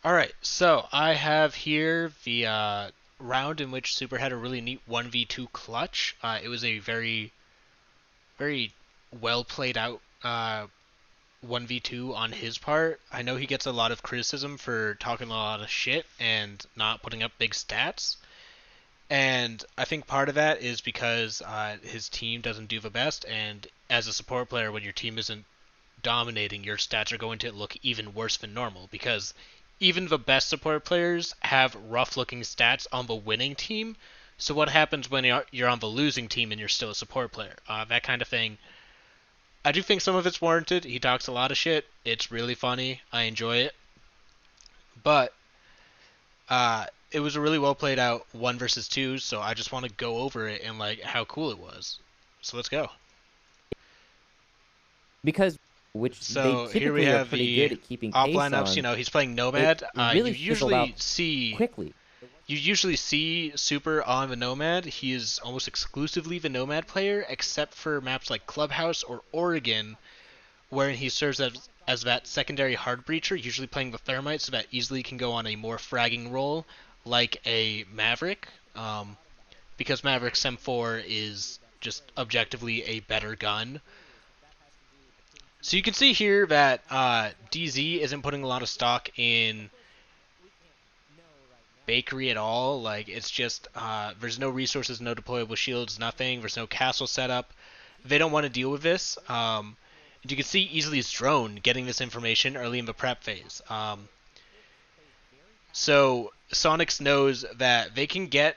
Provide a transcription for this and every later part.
Alright, so I have here the round in which Super had a really neat 1v2 clutch. It was a very well played out 1v2 on his part. I know he gets a lot of criticism for talking a lot of shit and not putting up big stats. And I think part of that is because his team doesn't do the best, and as a support player, when your team isn't dominating, your stats are going to look even worse than normal because even the best support players have rough looking stats on the winning team. So what happens when you're on the losing team and you're still a support player? That kind of thing. I do think some of it's warranted. He talks a lot of shit. It's really funny. I enjoy it. But it was a really well played out one versus two, so I just want to go over it and like how cool it was. So let's go. because which they So here we typically are have pretty the good at keeping op pace lineups. You on, know, he's playing it Nomad. really fizzled out quickly. You usually see Super on the Nomad. He is almost exclusively the Nomad player, except for maps like Clubhouse or Oregon, wherein he serves as that secondary hard breacher, usually playing the Thermite, so that easily can go on a more fragging role, like a Maverick, because Maverick Sem4 is just objectively a better gun. So you can see here that DZ isn't putting a lot of stock in bakery at all. Like it's just there's no resources, no deployable shields, nothing. There's no castle setup. They don't want to deal with this. And you can see easily his drone getting this information early in the prep phase. So Sonics knows that they can get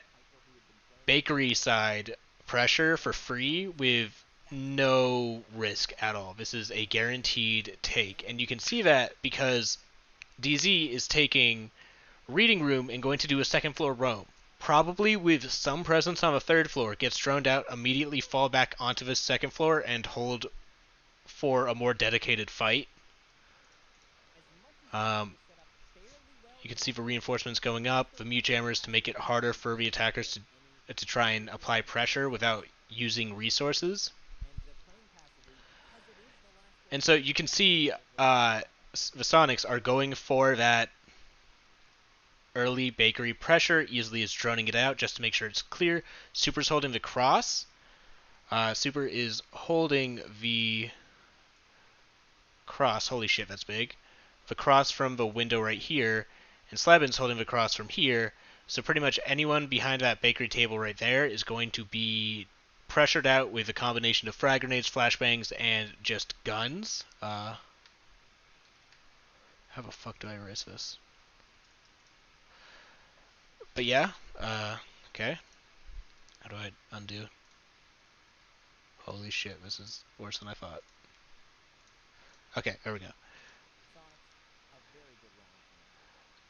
bakery side pressure for free with no risk at all. This is a guaranteed take, and you can see that because DZ is taking reading room and going to do a second floor roam. Probably with some presence on the third floor, gets droned out, immediately fall back onto the second floor and hold for a more dedicated fight. Um, you can see the reinforcements going up, the mute jammers to make it harder for the attackers to try and apply pressure without using resources. And so you can see the Sonics are going for that early bakery pressure, easily is droning it out just to make sure it's clear. Super's holding the cross. Super is holding the cross. Holy shit, that's big. The cross from the window right here, and Slabin's holding the cross from here. So pretty much anyone behind that bakery table right there is going to be pressured out with a combination of frag grenades, flashbangs, and just guns. How the fuck do I erase this? But yeah, okay. How do I undo? Holy shit, this is worse than I thought. Okay, there we go.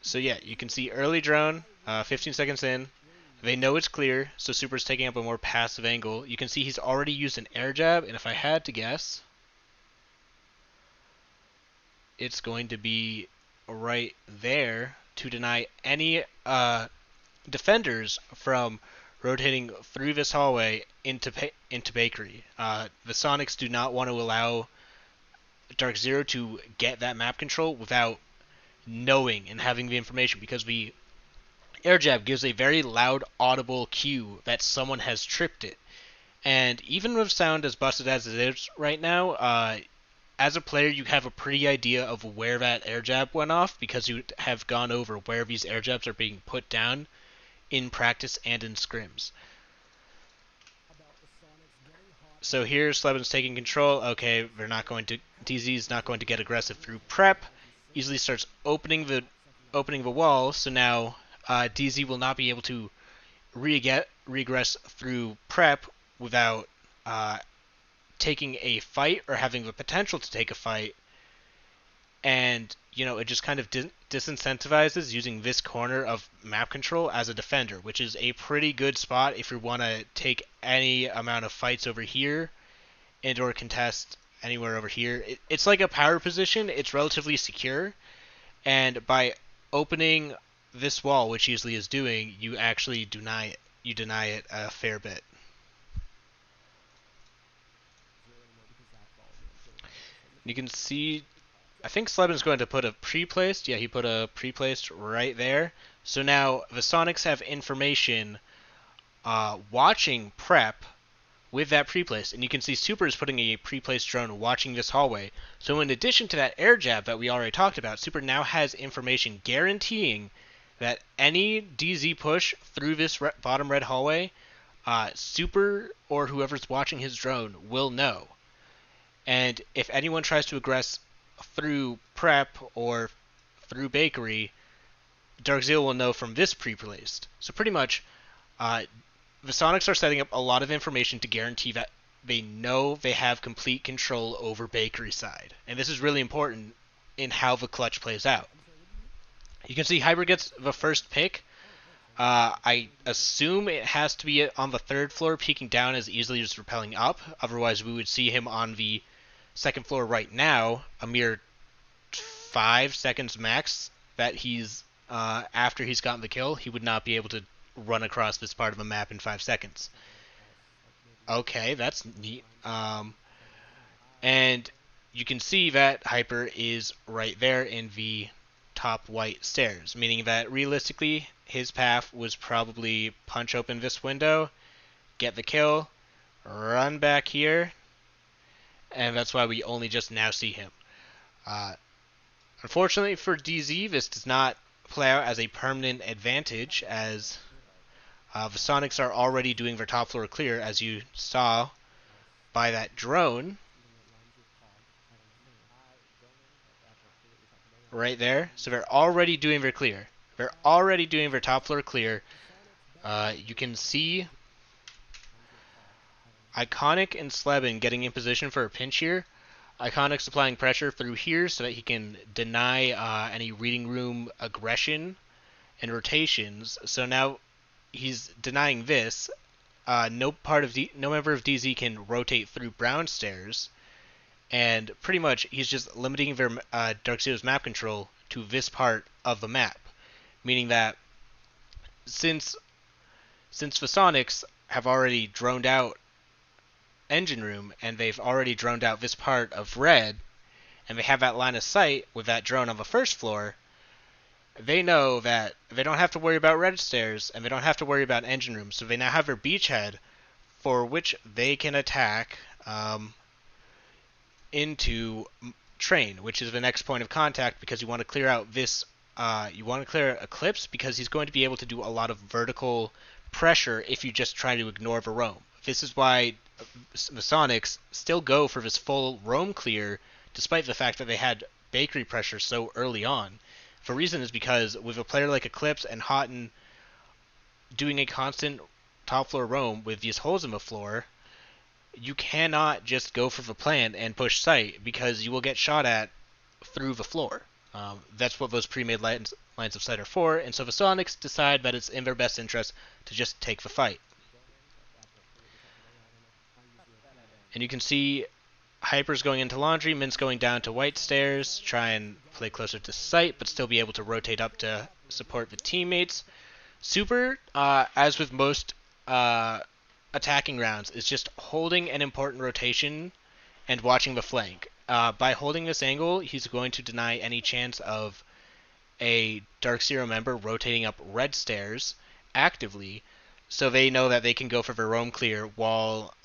So yeah, you can see early drone, 15 seconds in. They know it's clear, so Super's taking up a more passive angle. You can see he's already used an air jab, and if I had to guess, it's going to be right there to deny any defenders from rotating through this hallway into bakery. The Sonics do not want to allow Dark Zero to get that map control without knowing and having the information, because the air jab gives a very loud audible cue that someone has tripped it. And even with sound as busted as it is right now, as a player you have a pretty idea of where that air jab went off because you have gone over where these air jabs are being put down in practice and in scrims. So here Slebin's taking control. Okay, they're not going to. DZ's not going to get aggressive through prep. Easily starts opening the wall. So now DZ will not be able to regress through prep without taking a fight or having the potential to take a fight. And it just kind of disincentivizes using this corner of map control as a defender, which is a pretty good spot if you want to take any amount of fights over here and or contest anywhere over here. It's like a power position. It's relatively secure, and by opening this wall, which easily is doing, you actually deny it. You deny it a fair bit. You can see I think Slebin's going to put a pre-placed. Yeah, he put a pre-placed right there. So now the Sonics have information watching prep with that pre-placed, and you can see Supr is putting a pre-placed drone watching this hallway. So in addition to that air jab that we already talked about, Supr now has information guaranteeing that any DZ push through this bottom red hallway, Supr or whoever's watching his drone will know. And if anyone tries to aggress through prep or through bakery, Darkzeal will know from this pre-placed. So pretty much, the Sonics are setting up a lot of information to guarantee that they know they have complete control over bakery side. And this is really important in how the clutch plays out. You can see Hyper gets the first pick. I assume it has to be on the third floor, peeking down as easily as rappelling up. Otherwise, we would see him on the second floor right now, a mere 5 seconds max that he's after he's gotten the kill. He would not be able to run across this part of the map in 5 seconds. Okay, that's neat. And you can see that Hyper is right there in the top white stairs, meaning that realistically his path was probably punch open this window, get the kill, run back here, and that's why we only just now see him. Unfortunately for DZ, this does not play out as a permanent advantage, as the Sonics are already doing their top floor clear, as you saw by that drone right there. So they're already doing their clear. They're already doing their top floor clear. You can see Iconic and Slebin getting in position for a pinch here. Iconic's applying pressure through here so that he can deny any reading room aggression and rotations. So now he's denying this. No member of DZ can rotate through brown stairs, and pretty much he's just limiting their Darkzeal's map control to this part of the map, meaning that since the Sonics have already droned out engine room and they've already droned out this part of red, and they have that line of sight with that drone on the first floor, they know that they don't have to worry about red stairs and they don't have to worry about engine room. So they now have their beachhead for which they can attack into train, which is the next point of contact, because you want to clear out this. You want to clear Eclipse because he's going to be able to do a lot of vertical pressure if you just try to ignore the roam. This is why the Sonics still go for this full roam clear, despite the fact that they had bakery pressure so early on. The reason is because with a player like Eclipse and Houghton doing a constant top floor roam with these holes in the floor, you cannot just go for the plan and push sight, because you will get shot at through the floor. That's what those pre-made lines of sight are for, and so the Sonics decide that it's in their best interest to just take the fight. And you can see Hyper's going into laundry, Mint's going down to white stairs, try and play closer to sight, but still be able to rotate up to support the teammates. Supr, as with most attacking rounds, is just holding an important rotation and watching the flank. By holding this angle, he's going to deny any chance of a Dark Zero member rotating up red stairs actively, so they know that they can go for their roam clear while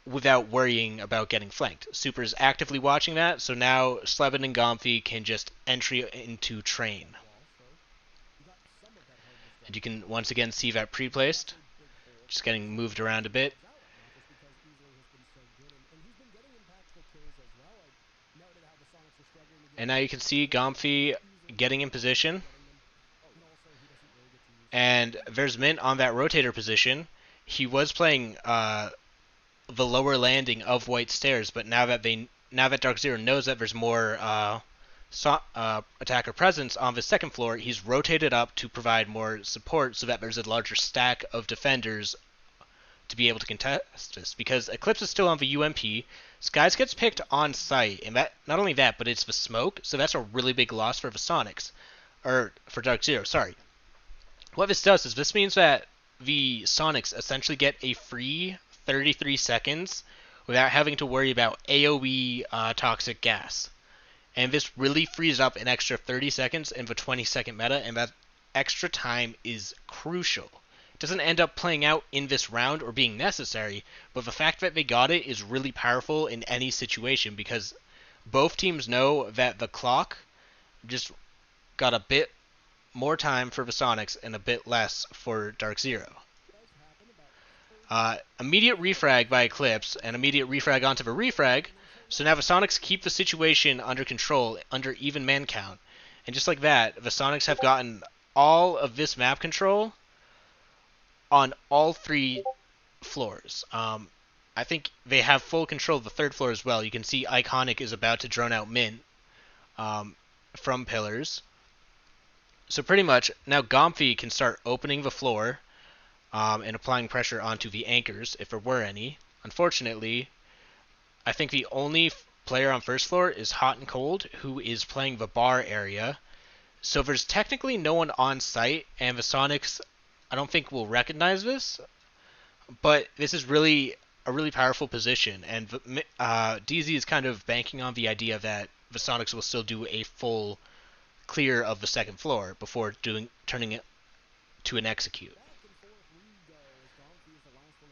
without worrying about getting flanked. Supr's actively watching that, so now Slebin and Gomfi can just entry into train. And you can once again see that pre-placed, just getting moved around a bit. And now you can see Gomfi getting in position. And there's Mint on that rotator position. He was playing the lower landing of white stairs, but now that Dark Zero knows that there's more attacker presence on the second floor, he's rotated up to provide more support so that there's a larger stack of defenders to be able to contest this. Because Eclipse is still on the UMP, Skies gets picked on site, and that not only that, but it's the smoke, so that's a really big loss for the Sonics, or for Dark Zero, sorry. What this does is this means that the Sonics essentially get a free 33 seconds without having to worry about AoE toxic gas. And this really frees up an extra 30 seconds in the 20-second meta, and that extra time is crucial. It doesn't end up playing out in this round or being necessary, but the fact that they got it is really powerful in any situation because both teams know that the clock just got a bit more time for the Sonics and a bit less for Dark Zero. Immediate refrag by Eclipse and immediate refrag onto the refrag, so now the Sonics keep the situation under control, under even man count. And just like that, the Sonics have gotten all of this map control on all 3 floors. I think they have full control of the 3rd floor as well. You can see Iconic is about to drone out Mint from pillars. So pretty much, now Gomfy can start opening the floor and applying pressure onto the anchors, if there were any. Unfortunately, I think the only player on first floor is Hot and Cold, who is playing the bar area. So there's technically no one on site, and the Sonics, I don't think, will recognize this. But this is really a really powerful position, and DZ is kind of banking on the idea that the Sonics will still do a full clear of the 2nd floor before turning it to an execute.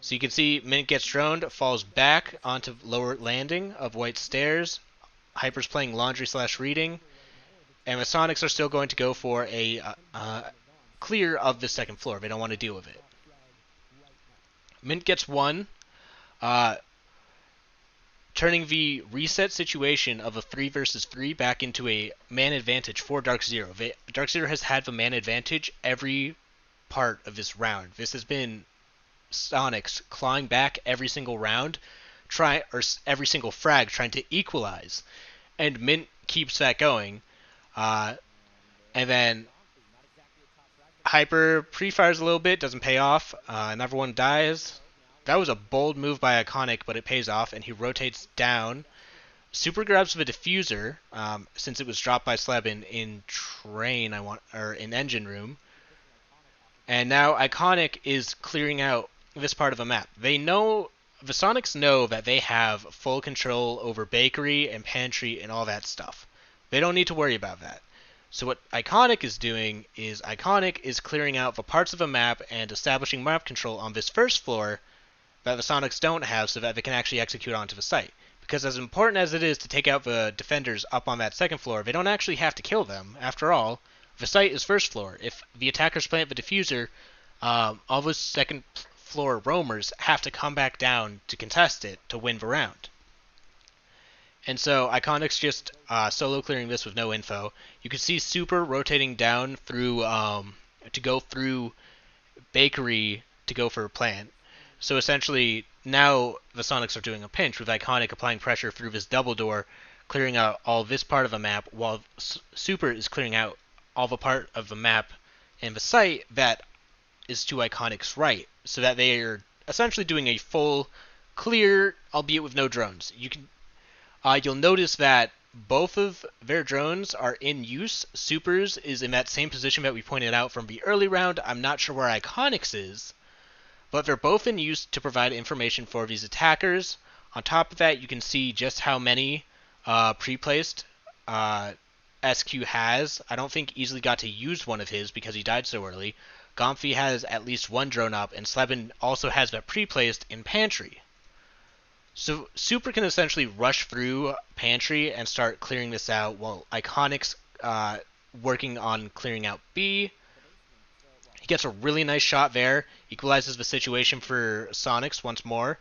So you can see Mint gets droned, falls back onto lower landing of White Stairs. Hyper's playing Laundry / Reading. And the Sonics are still going to go for a clear of the 2nd floor. They don't want to deal with it. Mint gets 1, turning the reset situation of a 3 versus 3 back into a man advantage for Dark Zero. Dark Zero has had the man advantage every part of this round. This has been Sonics clawing back every single round, every single frag trying to equalize, and Mint keeps that going. And then Hyper pre-fires a little bit, doesn't pay off. Another one dies. That was a bold move by Iconic, but it pays off, and he rotates down. Supr grabs the diffuser, since it was dropped by Slebin in train, or in engine room. And now Iconic is clearing out this part of the map. The Sonics know that they have full control over bakery and pantry and all that stuff. They don't need to worry about that. So what Iconic is doing is clearing out the parts of the map and establishing map control on this 1st floor that the Sonics don't have so that they can actually execute onto the site. Because as important as it is to take out the defenders up on that 2nd floor, they don't actually have to kill them. After all, the site is 1st floor. If the attackers plant the diffuser, all those 2nd floor roamers have to come back down to contest it to win the round. And so Iconic's just solo clearing this with no info. You can see Supr rotating down through to go through bakery to go for a plant. So essentially, now the Sonics are doing a pinch with Iconic applying pressure through this double door, clearing out all this part of the map, while Supr is clearing out all the part of the map and the site that is to Iconic's right, so that they are essentially doing a full clear, albeit with no drones. You'll notice that both of their drones are in use. Supr's is in that same position that we pointed out from the early round. I'm not sure where Iconic's is, but they're both in use to provide information for these attackers. On top of that, you can see just how many pre-placed SQ has. I don't think Easily got to use one of his because he died so early. Gomfy has at least 1 drone up, and Slebin also has that pre-placed in Pantry. So Supr can essentially rush through Pantry and start clearing this out, while Iconic's working on clearing out B. He gets a really nice shot there, equalizes the situation for Sonics once more.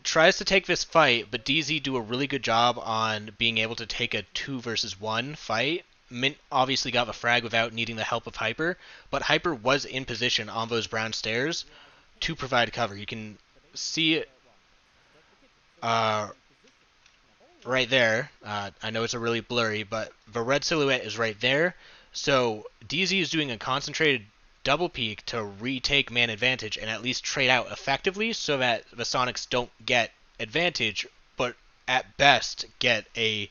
Tries to take this fight, but DZ do a really good job on being able to take a 2 versus 1 fight. Mint obviously got the frag without needing the help of Hyper, but Hyper was in position on those brown stairs to provide cover. You can see it right there. I know it's a really blurry, but the red silhouette is right there. So DZ is doing a concentrated double peek to retake man advantage and at least trade out effectively so that the Sonics don't get advantage, but at best get a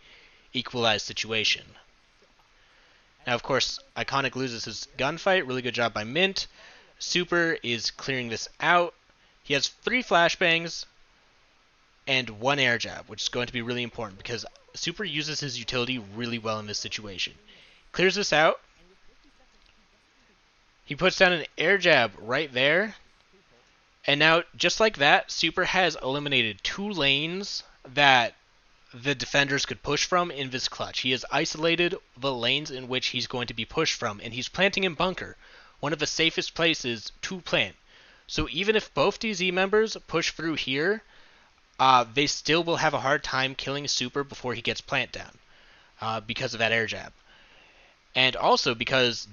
equalized situation. Now, of course, Iconic loses his gunfight. Really good job by Mint. Supr is clearing this out. He has 3 flashbangs. and one air jab, which is going to be really important because Supr uses his utility really well in this situation. Clears this out. He puts down an air jab right there. And now, just like that, Supr has eliminated 2 lanes that the defenders could push from in this clutch. He has isolated the lanes in which he's going to be pushed from, and he's planting in bunker, one of the safest places to plant. So even if both DZ members push through here, they still will have a hard time killing Supr before he gets plant down because of that air jab. And also because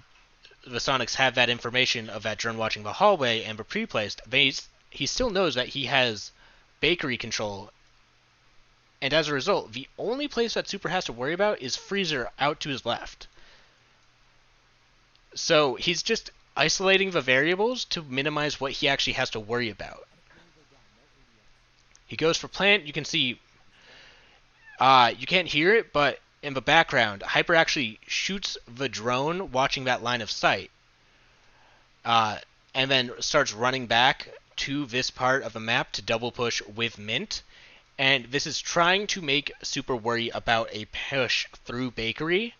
the Sonics have that information of that drone watching the hallway and the pre-placed, he still knows that he has bakery control. And as a result, the only place that Supr has to worry about is Freezer out to his left. So he's just isolating the variables to minimize what he actually has to worry about. He goes for plant. You can see, you can't hear it, but in the background, Hyper actually shoots the drone watching that line of sight. And then starts running back to this part of the map to double push with Mint. And this is trying to make Supr worry about a push through bakery.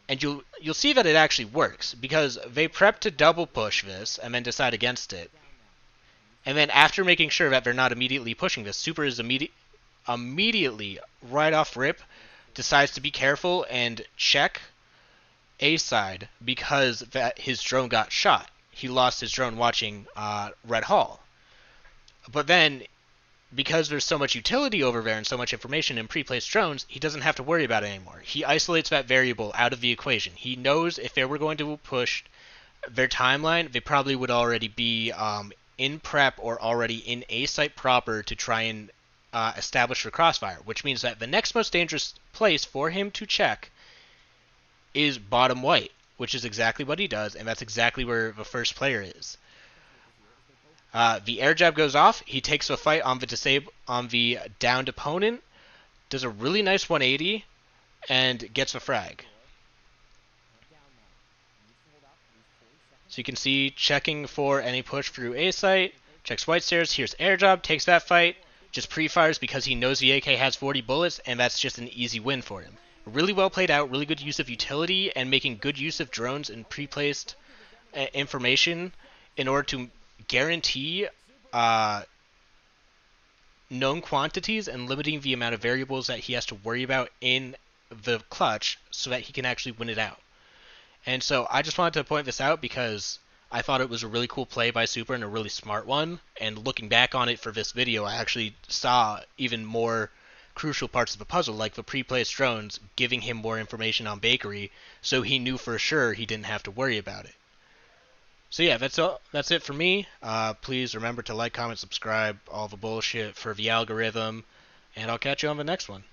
And you'll see that it actually works, because they prep to double push this and then decide against it. And then after making sure that they're not immediately pushing this, Supr is immediately, right off rip, decides to be careful and check A side because that his drone got shot. He lost his drone watching Red Hall. But then, because there's so much utility over there and so much information in pre-placed drones, he doesn't have to worry about it anymore. He isolates that variable out of the equation. He knows if they were going to push their timeline, they probably would already be in prep or already in A site proper to try and establish the crossfire, which means that the next most dangerous place for him to check is bottom white, which is exactly what he does, and that's exactly where the first player is. The air jab goes off. He takes a fight on the downed opponent, does a really nice 180, and gets a frag. So you can see checking for any push through A site, checks white stairs, here's air jab, takes that fight, just pre-fires because he knows the AK has 40 bullets, and that's just an easy win for him. Really well played out, really good use of utility, and making good use of drones and pre-placed information in order to guarantee known quantities and limiting the amount of variables that he has to worry about in the clutch so that he can actually win it out. And so I just wanted to point this out because I thought it was a really cool play by Supr and a really smart one. And looking back on it for this video, I actually saw even more crucial parts of the puzzle, like the pre-placed drones giving him more information on bakery, so he knew for sure he didn't have to worry about it. So yeah, that's it for me. Please remember to like, comment, subscribe, all the bullshit for the algorithm, and I'll catch you on the next one.